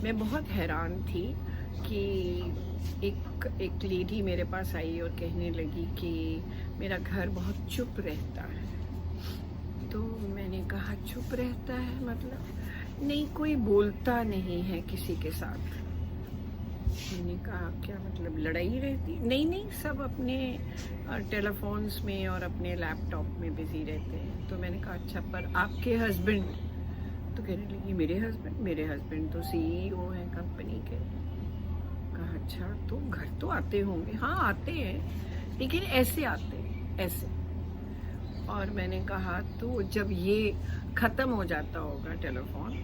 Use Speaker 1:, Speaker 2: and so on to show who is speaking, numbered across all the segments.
Speaker 1: मैं बहुत हैरान थी कि एक लेडी मेरे पास आई और कहने लगी कि मेरा घर बहुत चुप रहता है। तो मैंने कहा चुप रहता है मतलब? नहीं, कोई बोलता नहीं है किसी के साथ। मैंने कहा क्या मतलब, लड़ाई रहती? नहीं नहीं, सब अपने टेलीफोन्स में और अपने लैपटॉप में बिजी रहते हैं। तो मैंने कहा अच्छा, पर आपके हस्बैंड? तो कहने लगी मेरे हस्बैंड तो सीईओ हैं कंपनी के। कहा अच्छा, तो घर तो आते होंगे? हाँ आते हैं, लेकिन ऐसे आते हैं ऐसे। और मैंने कहा तो जब ये ख़त्म हो जाता होगा टेलीफोन,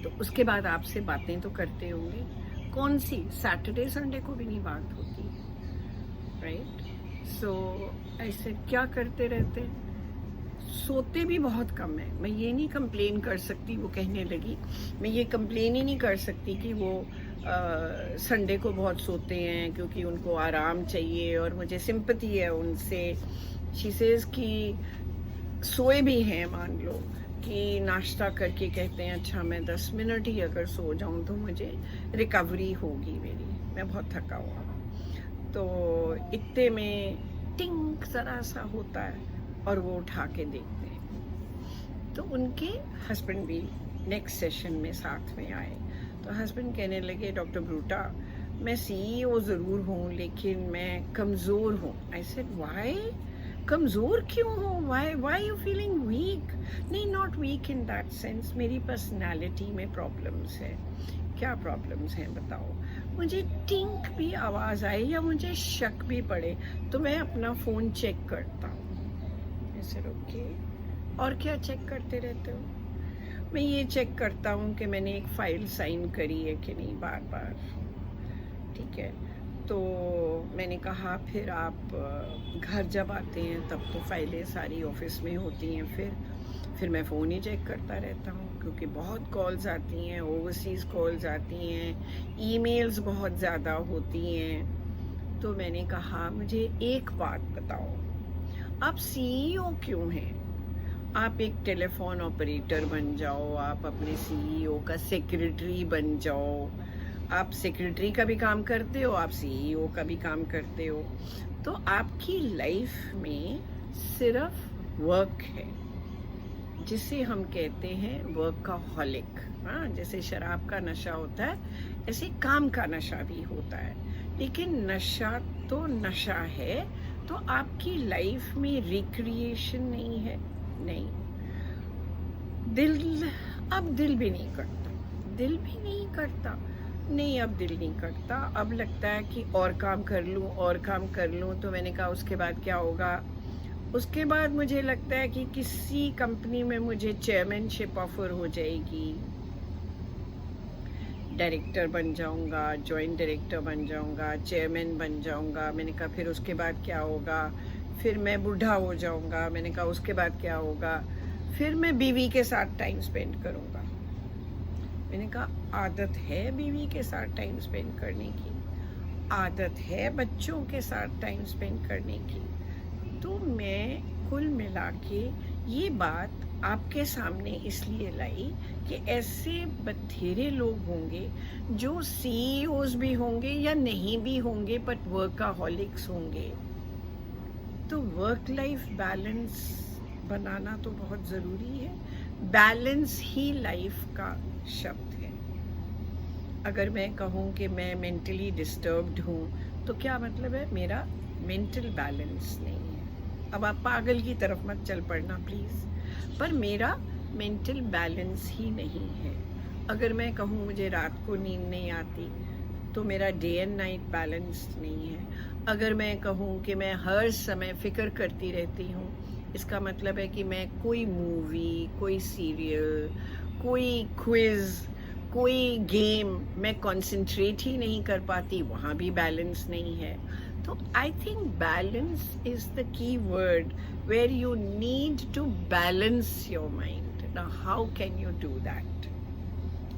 Speaker 1: तो उसके बाद आपसे बातें तो करते होंगे। कौन सी? सैटरडे संडे को भी नहीं बात होती, राइट? सो ऐसे क्या करते रहते? सोते भी बहुत कम है। मैं ये नहीं कंप्लेन कर सकती, वो कहने लगी, मैं ये कंप्लेन ही नहीं कर सकती कि वो संडे को बहुत सोते हैं क्योंकि उनको आराम चाहिए और मुझे सिंपैथी है उनसे। शी सेज कि सोए भी हैं, मान लो कि नाश्ता करके कहते हैं अच्छा मैं 10 मिनट ही अगर सो जाऊं तो मुझे रिकवरी होगी मेरी, मैं बहुत थका हुआ। तो इतने में टिंग ज़रा सा होता है और वो उठा के देखते हैं। तो उनके हस्बैंड भी नेक्स्ट सेशन में साथ में आए। तो हस्बैंड कहने लगे डॉक्टर ब्रूटा, मैं सीईओ ज़रूर हूँ लेकिन मैं कमज़ोर हूँ। I said why? कमज़ोर क्यों हो? Why you feeling weak? नहीं, not weak in that sense, मेरी पर्सनालिटी में प्रॉब्लम्स है। क्या प्रॉब्लम्स हैं बताओ? मुझे टिंक भी आवाज़ आए या मुझे शक भी पड़े तो मैं अपना फ़ोन चेक करता हूँ। ऐसे ओके, और क्या चेक करते रहते हो? मैं ये चेक करता हूँ कि मैंने एक फ़ाइल साइन करी है कि नहीं बार बार। ठीक है, तो मैंने कहा फिर आप घर जब आते हैं तब तो फाइलें सारी ऑफिस में होती हैं, फिर मैं फ़ोन ही चेक करता रहता हूँ क्योंकि बहुत कॉल्स आती हैं, ओवरसीज़ कॉल्स आती हैं, ईमेल्स बहुत ज़्यादा होती हैं। तो मैंने कहा मुझे एक बात बताओ, आप सीईओ क्यों हैं? आप एक टेलीफोन ऑपरेटर बन जाओ, आप अपने सीईओ का सेक्रेटरी बन जाओ। आप सेक्रेटरी का भी काम करते हो, आप सीईओ का भी काम करते हो। तो आपकी लाइफ में सिर्फ वर्क है, जिसे हम कहते हैं वर्कaholic। हाँ, जैसे शराब का नशा होता है ऐसे काम का नशा भी होता है। लेकिन नशा तो नशा है, तो आपकी लाइफ में रिक्रिएशन नहीं है। नहीं, दिल भी नहीं करता, दिल भी नहीं करता। नहीं, अब दिल नहीं करता, अब लगता है कि और काम कर लूँ और काम कर लूँ। तो मैंने कहा उसके बाद क्या होगा? उसके बाद मुझे लगता है कि किसी कंपनी में मुझे चेयरमैनशिप ऑफर हो जाएगी, डायरेक्टर बन जाऊंगा, जॉइंट डायरेक्टर बन जाऊंगा, चेयरमैन बन जाऊंगा। मैंने कहा फिर उसके बाद क्या होगा? फिर मैं बूढ़ा हो जाऊंगा। मैंने कहा उसके बाद क्या होगा? फिर मैं बीवी के साथ टाइम स्पेंड करूंगा। मैंने कहा आदत है बीवी के साथ टाइम स्पेंड करने की, आदत है बच्चों के साथ टाइम स्पेंड करने की। तो मैं कुल मिला के ये बात आपके सामने इसलिए लाई कि ऐसे बथेरे लोग होंगे जो सीईओज भी होंगे या नहीं भी होंगे बट वर्कaholics होंगे। तो वर्क लाइफ बैलेंस बनाना तो बहुत ज़रूरी है। बैलेंस ही लाइफ का शब्द है। अगर मैं कहूँ कि मैं मेंटली डिस्टर्ब्ड हूँ तो क्या मतलब है? मेरा मेंटल बैलेंस नहीं है। अब आप पागल की तरफ मत चल पड़ना प्लीज़, पर मेरा मेंटल बैलेंस ही नहीं है। अगर मैं कहूँ मुझे रात को नींद नहीं आती तो मेरा डे एंड नाइट बैलेंस नहीं है। अगर मैं कहूँ कि मैं हर समय फ़िक्र करती रहती हूँ, इसका मतलब है कि मैं कोई मूवी, कोई सीरियल, कोई क्विज़, कोई गेम मैं कंसंट्रेट ही नहीं कर पाती, वहाँ भी बैलेंस नहीं है। तो I think balance is the key word where you need to balance your mind. Now how can you do that?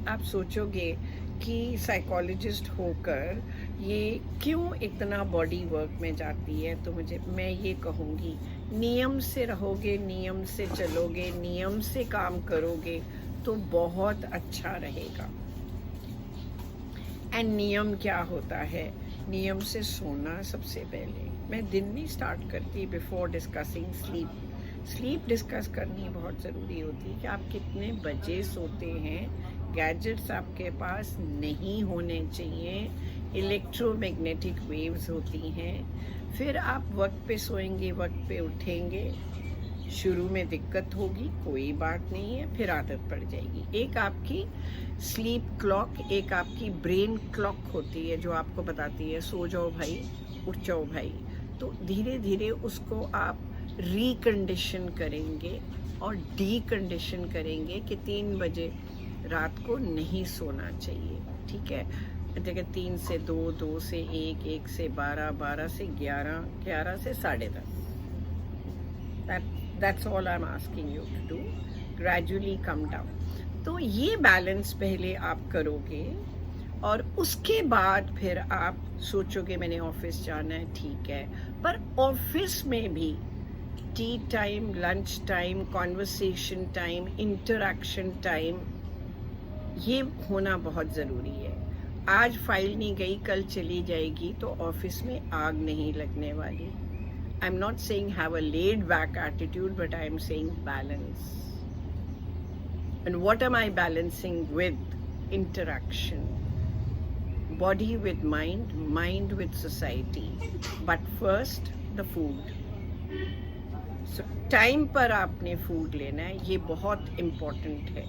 Speaker 1: आप सोचोगे कि साइकोलॉजिस्ट होकर ये क्यों इतना बॉडी वर्क में जाती है, तो मैं ये कहूँगी नियम से रहोगे, नियम से चलोगे, नियम से काम करोगे तो बहुत अच्छा रहेगा। एंड नियम क्या होता है? नियम से सोना सबसे पहले। मैं दिन नहीं स्टार्ट करती before discussing sleep. Sleep discuss करनी बहुत ज़रूरी होती है कि आप कितने बजे सोते हैं। गैजेट्स आपके पास नहीं होने चाहिए। इलेक्ट्रोमैग्नेटिक वेव्स होती हैं। फिर आप वक्त पे सोएंगे, वक्त पे उठेंगे। शुरू में दिक्कत होगी, कोई बात नहीं है, फिर आदत पड़ जाएगी। एक आपकी स्लीप क्लॉक, एक आपकी ब्रेन क्लॉक होती है जो आपको बताती है सो जाओ भाई, उठ जाओ भाई। तो धीरे धीरे उसको आप रिकंडीशन करेंगे और डीकंडीशन करेंगे कि 3 बजे रात को नहीं सोना चाहिए, ठीक है? जगह 3 से 2, 2 से 1, 1 से 12, 12 से 11, 11 से 10:30। That's all I'm asking you to do. Gradually come down. तो ये बैलेंस पहले आप करोगे और उसके बाद फिर आप सोचोगे मैंने ऑफिस जाना है, ठीक है। पर ऑफिस में भी T time, lunch time, conversation time, interaction time, ये होना बहुत ज़रूरी है। आज फाइल नहीं गई, कल चली जाएगी, तो ऑफिस में आग नहीं लगने वाली। I'm not saying have a laid back attitude, but I'm saying balance. And what am I balancing with? Interaction. Body with mind, mind with society. But first, the food. So time पर आपने food लेना है, ये बहुत important है।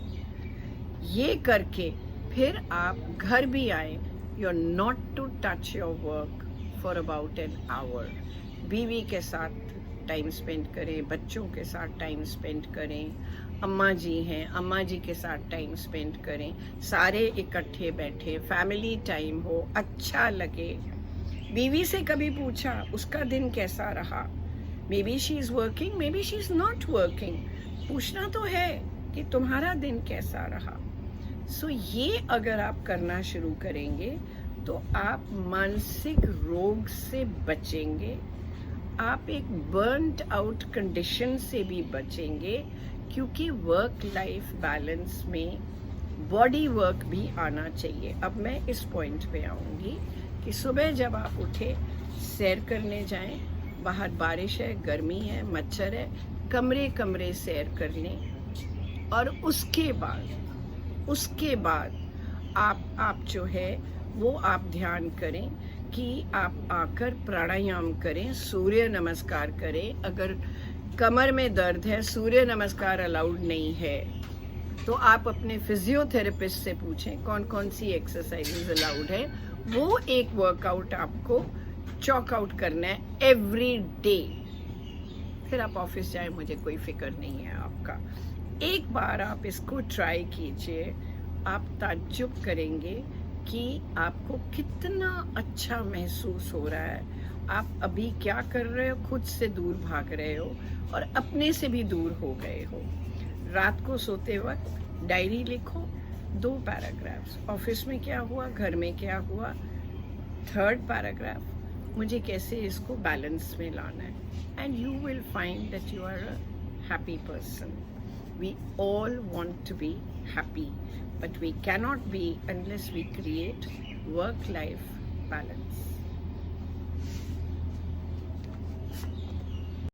Speaker 1: ये करके फिर आप घर भी आए, you're not to touch your work for about an hour. बीवी के साथ टाइम स्पेंड करें, बच्चों के साथ टाइम स्पेंड करें, अम्मा जी हैं, अम्मा जी के साथ टाइम स्पेंड करें, सारे इकट्ठे बैठे, फैमिली टाइम हो, अच्छा लगे। बीवी से कभी पूछा उसका दिन कैसा रहा? May be she is working, may be she is not working. पूछना तो है कि तुम्हारा दिन कैसा रहा। सो ये अगर आप करना शुरू करेंगे तो आप मानसिक रोग से बचेंगे, आप एक बर्नड आउट कंडीशन से भी बचेंगे, क्योंकि वर्क लाइफ बैलेंस में बॉडी वर्क भी आना चाहिए। अब मैं इस पॉइंट पे आऊँगी कि सुबह जब आप उठे, सैर करने जाएं, बाहर बारिश है, गर्मी है, मच्छर है, कमरे कमरे सैर कर लें। और उसके बाद आप जो है वो आप ध्यान करें कि आप आकर प्राणायाम करें, सूर्य नमस्कार करें। अगर कमर में दर्द है, सूर्य नमस्कार अलाउड नहीं है, तो आप अपने फिजियोथेरेपिस्ट से पूछें कौन कौन सी एक्सरसाइजेज अलाउड है। वो एक वर्कआउट आपको चॉक आउट करना है एवरी डे। फिर आप ऑफिस जाए, मुझे कोई फिक्र नहीं है आपका। एक बार आप इसको ट्राई कीजिए, आप ताज्जुब करेंगे कि आपको कितना अच्छा महसूस हो रहा है। आप अभी क्या कर रहे हो? खुद से दूर भाग रहे हो और अपने से भी दूर हो गए हो। रात को सोते वक्त डायरी लिखो, 2 पैराग्राफ्स, ऑफिस में क्या हुआ, घर में क्या हुआ। 3rd पैराग्राफ, मुझे कैसे इसको बैलेंस में लाना है। And you will find that you are a happy person. We all want to be happy, but we cannot be unless we create work-life balance.